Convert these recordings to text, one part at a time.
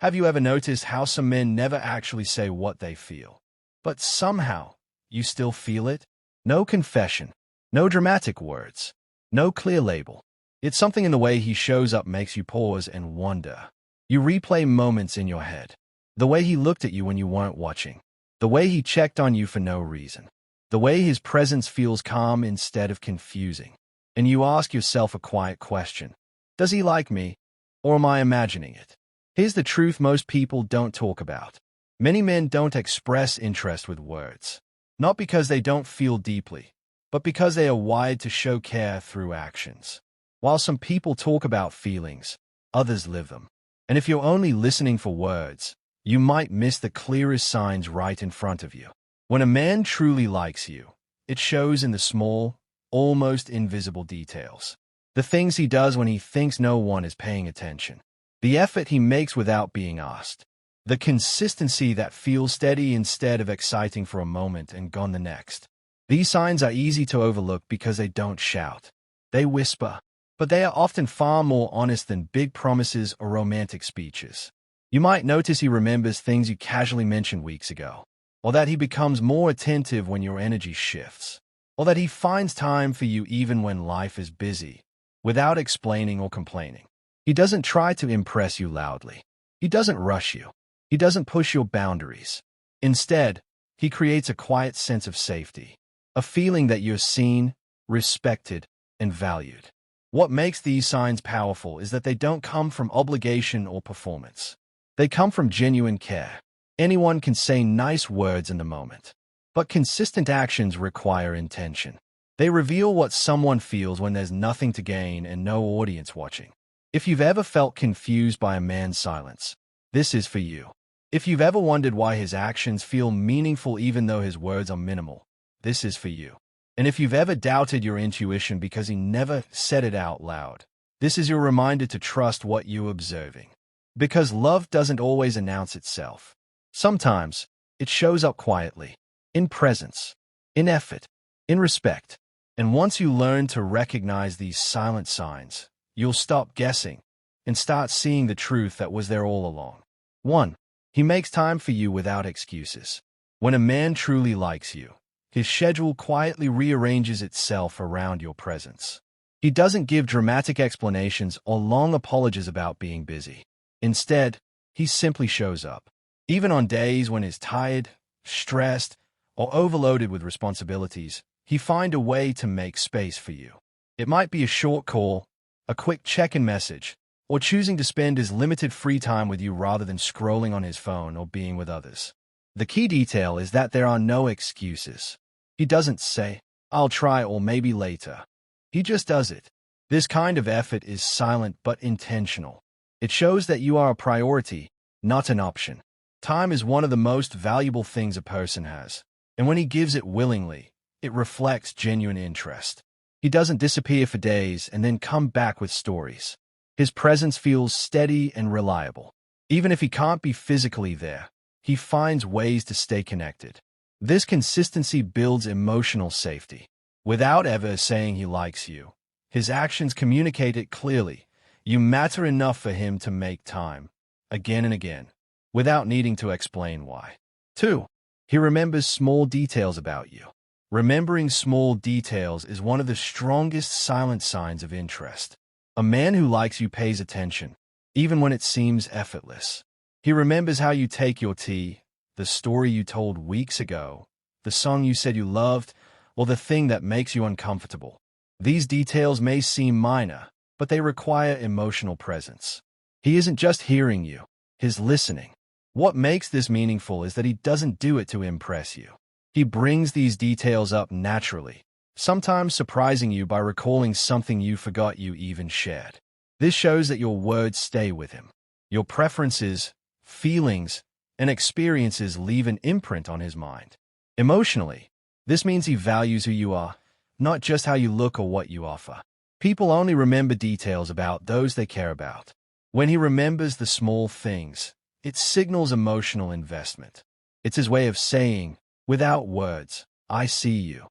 Have you ever noticed how some men never actually say what they feel? But somehow, you still feel it? No confession, no dramatic words, no clear label. It's something in the way he shows up makes you pause and wonder. You replay moments in your head. The way he looked at you when you weren't watching. The way he checked on you for no reason. The way his presence feels calm instead of confusing. And you ask yourself a quiet question. Does he like me? Or am I imagining it? Here's the truth most people don't talk about. Many men don't express interest with words. Not because they don't feel deeply, but because they are wired to show care through actions. While some people talk about feelings, others live them. And if you're only listening for words, you might miss the clearest signs right in front of you. When a man truly likes you, it shows in the small, almost invisible details. The things he does when he thinks no one is paying attention. The effort he makes without being asked. The consistency that feels steady instead of exciting for a moment and gone the next. These signs are easy to overlook because they don't shout. They whisper. But they are often far more honest than big promises or romantic speeches. You might notice he remembers things you casually mentioned weeks ago. Or that he becomes more attentive when your energy shifts. Or that he finds time for you even when life is busy, without explaining or complaining. He doesn't try to impress you loudly. He doesn't rush you. He doesn't push your boundaries. Instead, he creates a quiet sense of safety, a feeling that you're seen, respected, and valued. What makes these signs powerful is that they don't come from obligation or performance. They come from genuine care. Anyone can say nice words in the moment, but consistent actions require intention. They reveal what someone feels when there's nothing to gain and no audience watching. If you've ever felt confused by a man's silence, this is for you. If you've ever wondered why his actions feel meaningful even though his words are minimal, this is for you. And if you've ever doubted your intuition because he never said it out loud, this is your reminder to trust what you're observing. Because love doesn't always announce itself. Sometimes, it shows up quietly, in presence, in effort, in respect. And once you learn to recognize these silent signs, you'll stop guessing and start seeing the truth that was there all along. 1. He makes time for you without excuses. When a man truly likes you, his schedule quietly rearranges itself around your presence. He doesn't give dramatic explanations or long apologies about being busy. Instead, he simply shows up. Even on days when he's tired, stressed, or overloaded with responsibilities, he finds a way to make space for you. It might be a short call, a quick check-in message, or choosing to spend his limited free time with you rather than scrolling on his phone or being with others. The key detail is that there are no excuses. He doesn't say, "I'll try or maybe later." He just does it. This kind of effort is silent but intentional. It shows that you are a priority, not an option. Time is one of the most valuable things a person has, and when he gives it willingly, it reflects genuine interest. He doesn't disappear for days and then come back with stories. His presence feels steady and reliable. Even if he can't be physically there, he finds ways to stay connected. This consistency builds emotional safety. Without ever saying he likes you, his actions communicate it clearly. You matter enough for him to make time, again and again, without needing to explain why. 2. He remembers small details about you. Remembering small details is one of the strongest silent signs of interest. A man who likes you pays attention, even when it seems effortless. He remembers how you take your tea, the story you told weeks ago, the song you said you loved, or the thing that makes you uncomfortable. These details may seem minor, but they require emotional presence. He isn't just hearing you, he's listening. What makes this meaningful is that he doesn't do it to impress you. He brings these details up naturally, sometimes surprising you by recalling something you forgot you even shared. This shows that your words stay with him. Your preferences, feelings, and experiences leave an imprint on his mind. Emotionally, this means he values who you are, not just how you look or what you offer. People only remember details about those they care about. When he remembers the small things, it signals emotional investment. It's his way of saying, without words, "I see you."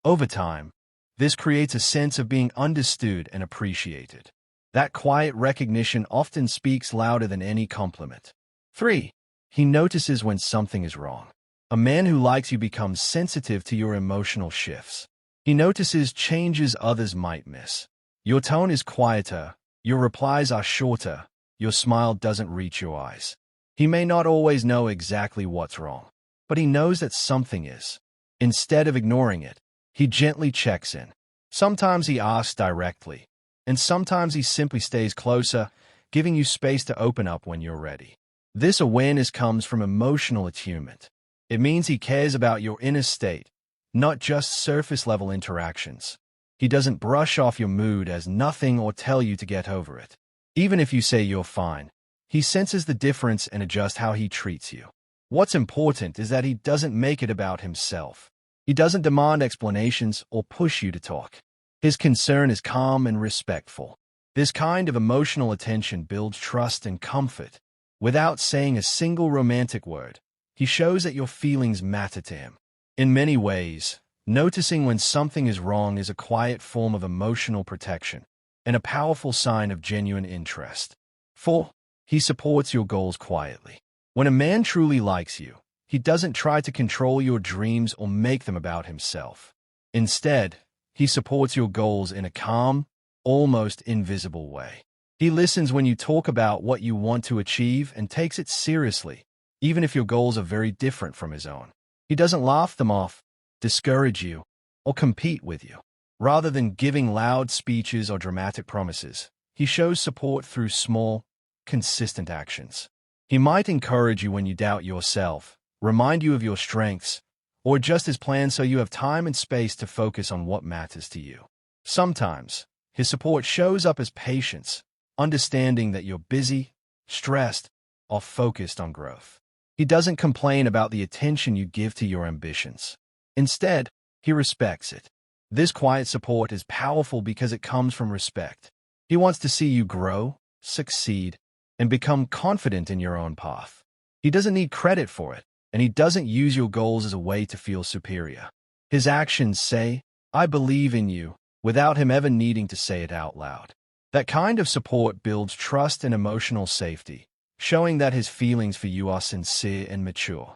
Over time, this creates a sense of being understood and appreciated. That quiet recognition often speaks louder than any compliment. 3. He notices when something is wrong. A man who likes you becomes sensitive to your emotional shifts. He notices changes others might miss. Your tone is quieter, your replies are shorter, your smile doesn't reach your eyes. He may not always know exactly what's wrong, but he knows that something is. Instead of ignoring it, he gently checks in. Sometimes he asks directly, and sometimes he simply stays closer, giving you space to open up when you're ready. This awareness comes from emotional attunement. It means he cares about your inner state, not just surface-level interactions. He doesn't brush off your mood as nothing or tell you to get over it. Even if you say you're fine, he senses the difference and adjusts how he treats you. What's important is that he doesn't make it about himself. He doesn't demand explanations or push you to talk. His concern is calm and respectful. This kind of emotional attention builds trust and comfort. Without saying a single romantic word, he shows that your feelings matter to him. In many ways, noticing when something is wrong is a quiet form of emotional protection and a powerful sign of genuine interest. 4. He supports your goals quietly. When a man truly likes you, he doesn't try to control your dreams or make them about himself. Instead, he supports your goals in a calm, almost invisible way. He listens when you talk about what you want to achieve and takes it seriously, even if your goals are very different from his own. He doesn't laugh them off, discourage you, or compete with you. Rather than giving loud speeches or dramatic promises, he shows support through small, consistent actions. He might encourage you when you doubt yourself, remind you of your strengths, or adjust his plan so you have time and space to focus on what matters to you. Sometimes, his support shows up as patience, understanding that you're busy, stressed, or focused on growth. He doesn't complain about the attention you give to your ambitions. Instead, he respects it. This quiet support is powerful because it comes from respect. He wants to see you grow, succeed, and become confident in your own path. He doesn't need credit for it, and he doesn't use your goals as a way to feel superior. His actions say, "I believe in you," without him ever needing to say it out loud. That kind of support builds trust and emotional safety, showing that his feelings for you are sincere and mature.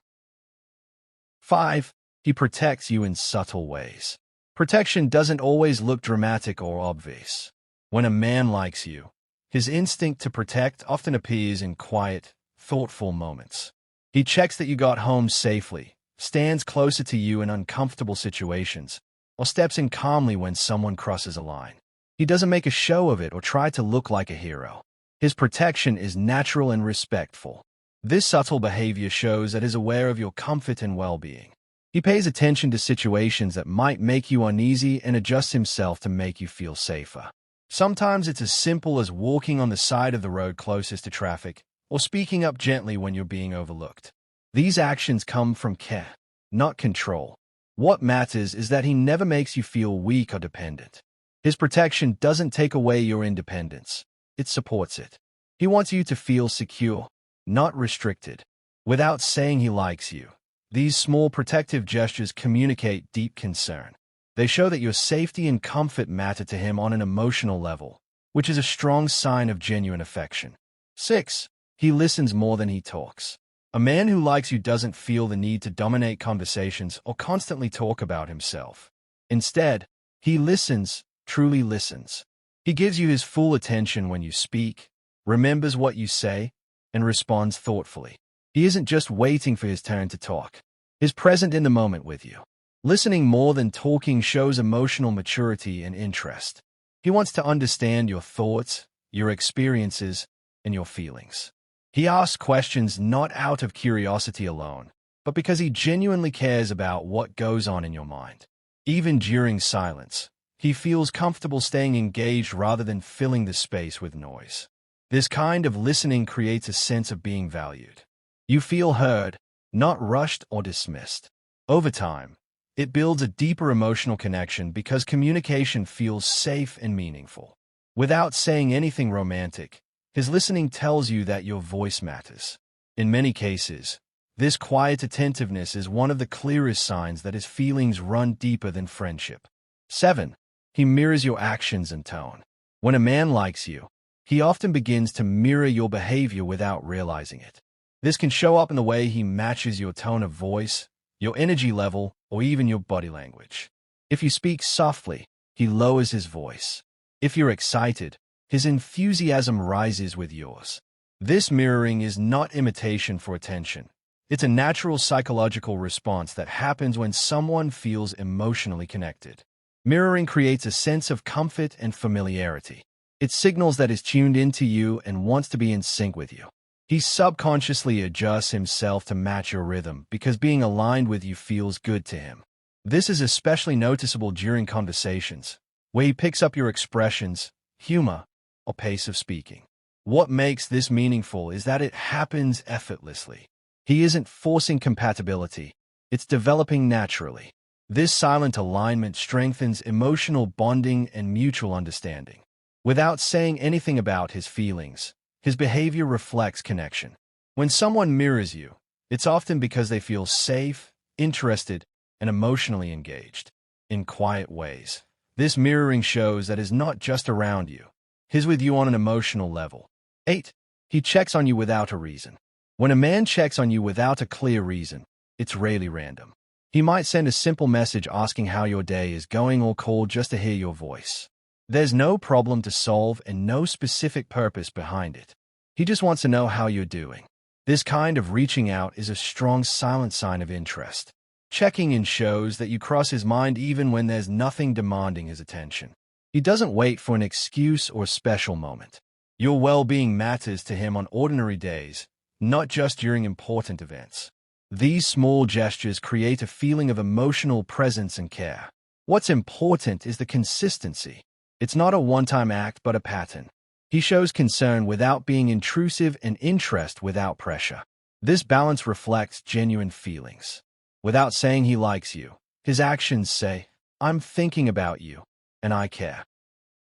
5. He protects you in subtle ways. Protection doesn't always look dramatic or obvious. When a man likes you, his instinct to protect often appears in quiet, thoughtful moments. He checks that you got home safely, stands closer to you in uncomfortable situations, or steps in calmly when someone crosses a line. He doesn't make a show of it or try to look like a hero. His protection is natural and respectful. This subtle behavior shows that he is aware of your comfort and well-being. He pays attention to situations that might make you uneasy and adjusts himself to make you feel safer. Sometimes it's as simple as walking on the side of the road closest to traffic or speaking up gently when you're being overlooked. These actions come from care, not control. What matters is that he never makes you feel weak or dependent. His protection doesn't take away your independence. It supports it. He wants you to feel secure, not restricted. Without saying he likes you, these small protective gestures communicate deep concern. They show that your safety and comfort matter to him on an emotional level, which is a strong sign of genuine affection. 6. He listens more than he talks. A man who likes you doesn't feel the need to dominate conversations or constantly talk about himself. Instead, he listens, truly listens. He gives you his full attention when you speak, remembers what you say, and responds thoughtfully. He isn't just waiting for his turn to talk. He's present in the moment with you. Listening more than talking shows emotional maturity and interest. He wants to understand your thoughts, your experiences, and your feelings. He asks questions not out of curiosity alone, but because he genuinely cares about what goes on in your mind. Even during silence, he feels comfortable staying engaged rather than filling the space with noise. This kind of listening creates a sense of being valued. You feel heard, not rushed or dismissed. Over time, it builds a deeper emotional connection because communication feels safe and meaningful. Without saying anything romantic, his listening tells you that your voice matters. In many cases, this quiet attentiveness is one of the clearest signs that his feelings run deeper than friendship. 7. He mirrors your actions and tone. When a man likes you, he often begins to mirror your behavior without realizing it. This can show up in the way he matches your tone of voice, your energy level, or even your body language. If you speak softly, he lowers his voice. If you're excited, his enthusiasm rises with yours. This mirroring is not imitation for attention. It's a natural psychological response that happens when someone feels emotionally connected. Mirroring creates a sense of comfort and familiarity. It signals that he's tuned into you and wants to be in sync with you. He subconsciously adjusts himself to match your rhythm because being aligned with you feels good to him. This is especially noticeable during conversations, where he picks up your expressions, humor, or pace of speaking. What makes this meaningful is that it happens effortlessly. He isn't forcing compatibility, it's developing naturally. This silent alignment strengthens emotional bonding and mutual understanding. Without saying anything about his feelings, his behavior reflects connection. When someone mirrors you, it's often because they feel safe, interested, and emotionally engaged. In quiet ways, this mirroring shows that he's not just around you, he's with you on an emotional level. 8. He checks on you without a reason. When a man checks on you without a clear reason, it's rarely random. He might send a simple message asking how your day is going or call just to hear your voice. There's no problem to solve and no specific purpose behind it. He just wants to know how you're doing. This kind of reaching out is a strong silent sign of interest. Checking in shows that you cross his mind even when there's nothing demanding his attention. He doesn't wait for an excuse or special moment. Your well-being matters to him on ordinary days, not just during important events. These small gestures create a feeling of emotional presence and care. What's important is the consistency. It's not a one-time act but a pattern. He shows concern without being intrusive and interest without pressure. This balance reflects genuine feelings. Without saying he likes you, his actions say, "I'm thinking about you, and I care."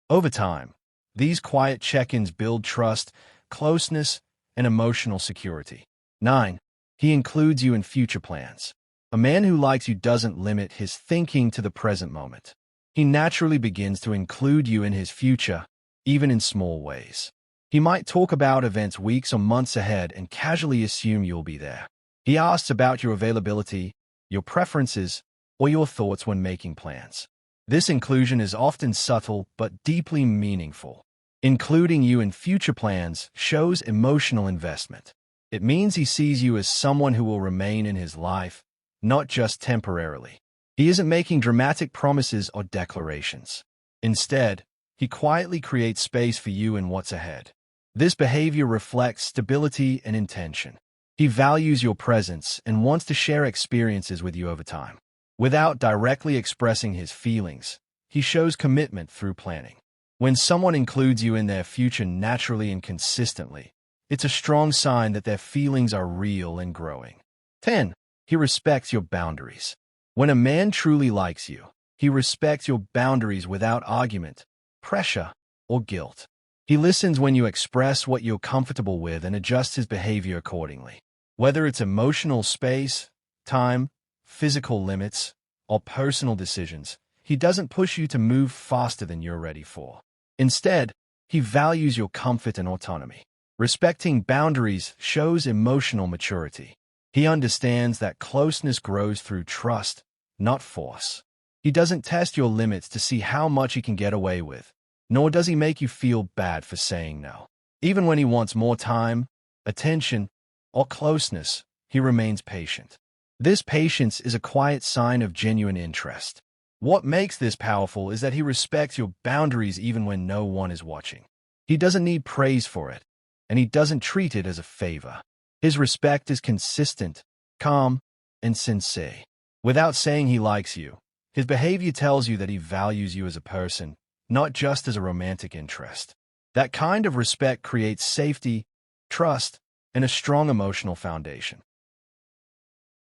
Over time, these quiet check-ins build trust, closeness, and emotional security. 9. He includes you in future plans. A man who likes you doesn't limit his thinking to the present moment. He naturally begins to include you in his future, even in small ways. He might talk about events weeks or months ahead and casually assume you'll be there. He asks about your availability, your preferences, or your thoughts when making plans. This inclusion is often subtle but deeply meaningful. Including you in future plans shows emotional investment. It means he sees you as someone who will remain in his life, not just temporarily. He isn't making dramatic promises or declarations. Instead, he quietly creates space for you in what's ahead. This behavior reflects stability and intention. He values your presence and wants to share experiences with you over time. Without directly expressing his feelings, he shows commitment through planning. When someone includes you in their future naturally and consistently, it's a strong sign that their feelings are real and growing. 10. He respects your boundaries. When a man truly likes you, he respects your boundaries without argument, pressure, or guilt. He listens when you express what you're comfortable with and adjusts his behavior accordingly. Whether it's emotional space, time, physical limits, or personal decisions, he doesn't push you to move faster than you're ready for. Instead, he values your comfort and autonomy. Respecting boundaries shows emotional maturity. He understands that closeness grows through trust, not force. He doesn't test your limits to see how much he can get away with, nor does he make you feel bad for saying no. Even when he wants more time, attention, or closeness, he remains patient. This patience is a quiet sign of genuine interest. What makes this powerful is that he respects your boundaries even when no one is watching. He doesn't need praise for it, and he doesn't treat it as a favor. His respect is consistent, calm, and sincere. Without saying he likes you, his behavior tells you that he values you as a person, not just as a romantic interest. That kind of respect creates safety, trust, and a strong emotional foundation.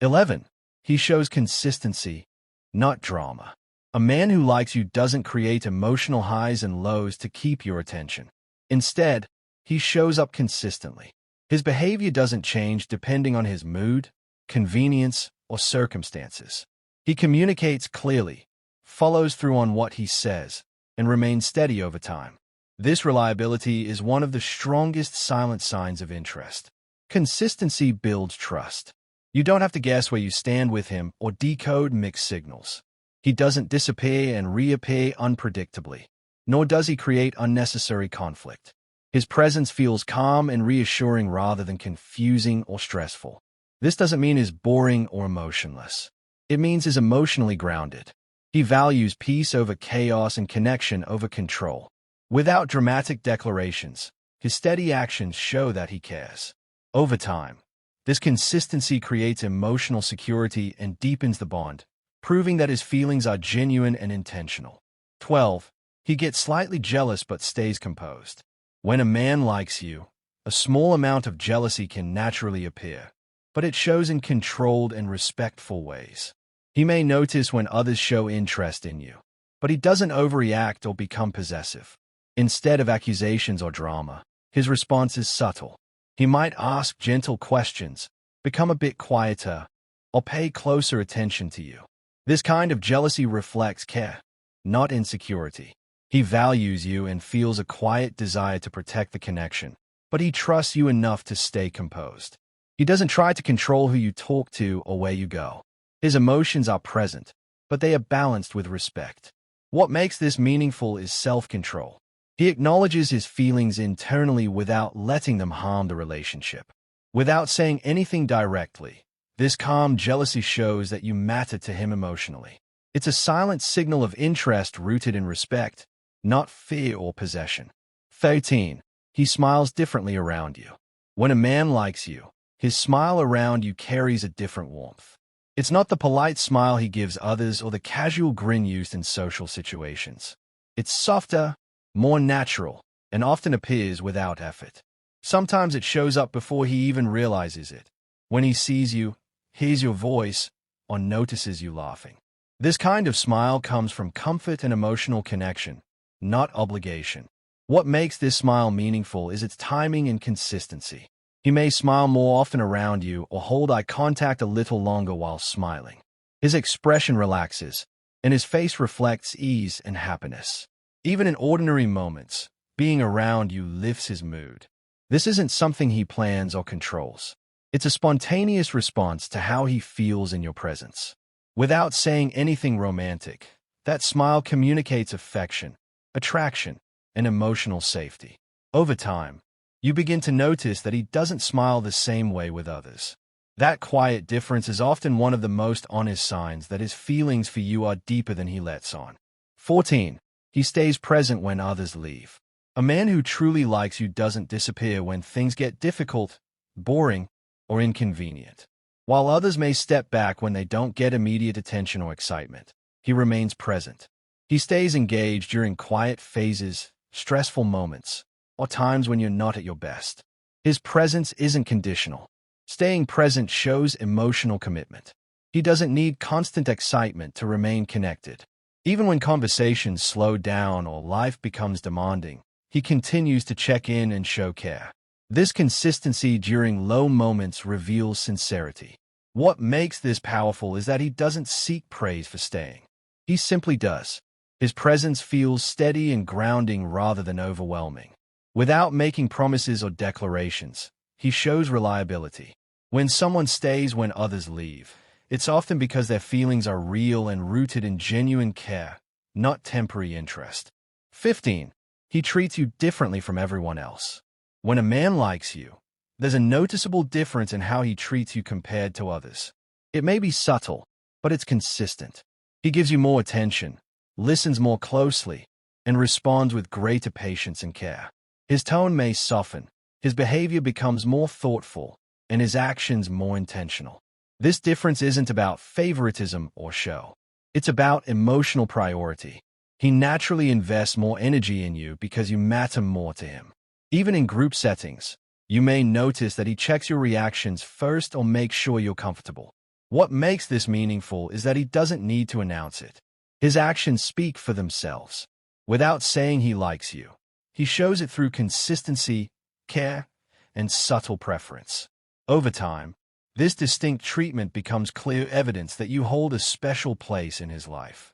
11. He shows consistency, not drama. A man who likes you doesn't create emotional highs and lows to keep your attention. Instead, he shows up consistently. His behavior doesn't change depending on his mood, convenience, or circumstances. He communicates clearly, follows through on what he says, and remains steady over time. This reliability is one of the strongest silent signs of interest. Consistency builds trust. You don't have to guess where you stand with him or decode mixed signals. He doesn't disappear and reappear unpredictably, nor does he create unnecessary conflict. His presence feels calm and reassuring rather than confusing or stressful. This doesn't mean he's boring or emotionless. It means he's emotionally grounded. He values peace over chaos and connection over control. Without dramatic declarations, his steady actions show that he cares. Over time, this consistency creates emotional security and deepens the bond, proving that his feelings are genuine and intentional. 12. He gets slightly jealous but stays composed. When a man likes you, a small amount of jealousy can naturally appear, but it shows in controlled and respectful ways. He may notice when others show interest in you, but he doesn't overreact or become possessive. Instead of accusations or drama, his response is subtle. He might ask gentle questions, become a bit quieter, or pay closer attention to you. This kind of jealousy reflects care, not insecurity. He values you and feels a quiet desire to protect the connection, but he trusts you enough to stay composed. He doesn't try to control who you talk to or where you go. His emotions are present, but they are balanced with respect. What makes this meaningful is self-control. He acknowledges his feelings internally without letting them harm the relationship. Without saying anything directly, this calm jealousy shows that you matter to him emotionally. It's a silent signal of interest rooted in respect, not fear or possession. 13. He smiles differently around you. When a man likes you, his smile around you carries a different warmth. It's not the polite smile he gives others or the casual grin used in social situations. It's softer, more natural, and often appears without effort. Sometimes it shows up before he even realizes it. When he sees you, hears your voice, or notices you laughing. This kind of smile comes from comfort and emotional connection, not obligation. What makes this smile meaningful is its timing and consistency. He may smile more often around you or hold eye contact a little longer while smiling. His expression relaxes, and his face reflects ease and happiness. Even in ordinary moments, being around you lifts his mood. This isn't something he plans or controls. It's a spontaneous response to how he feels in your presence. Without saying anything romantic, that smile communicates affection, attraction, and emotional safety. Over time, you begin to notice that he doesn't smile the same way with others. That quiet difference is often one of the most honest signs that his feelings for you are deeper than he lets on. 14. He stays present when others leave. A man who truly likes you doesn't disappear when things get difficult, boring, or inconvenient. While others may step back when they don't get immediate attention or excitement, he remains present. He stays engaged during quiet phases, stressful moments, or times when you're not at your best. His presence isn't conditional. Staying present shows emotional commitment. He doesn't need constant excitement to remain connected. Even when conversations slow down or life becomes demanding, he continues to check in and show care. This consistency during low moments reveals sincerity. What makes this powerful is that he doesn't seek praise for staying. He simply does. His presence feels steady and grounding rather than overwhelming. Without making promises or declarations, he shows reliability. When someone stays when others leave, it's often because their feelings are real and rooted in genuine care, not temporary interest. 15. He treats you differently from everyone else. When a man likes you, there's a noticeable difference in how he treats you compared to others. It may be subtle, but it's consistent. He gives you more attention, listens more closely, and responds with greater patience and care. His tone may soften, his behavior becomes more thoughtful, and his actions more intentional. This difference isn't about favoritism or show. It's about emotional priority. He naturally invests more energy in you because you matter more to him. Even in group settings, you may notice that he checks your reactions first or makes sure you're comfortable. What makes this meaningful is that he doesn't need to announce it. His actions speak for themselves. Without saying he likes you, he shows it through consistency, care, and subtle preference. Over time, this distinct treatment becomes clear evidence that you hold a special place in his life.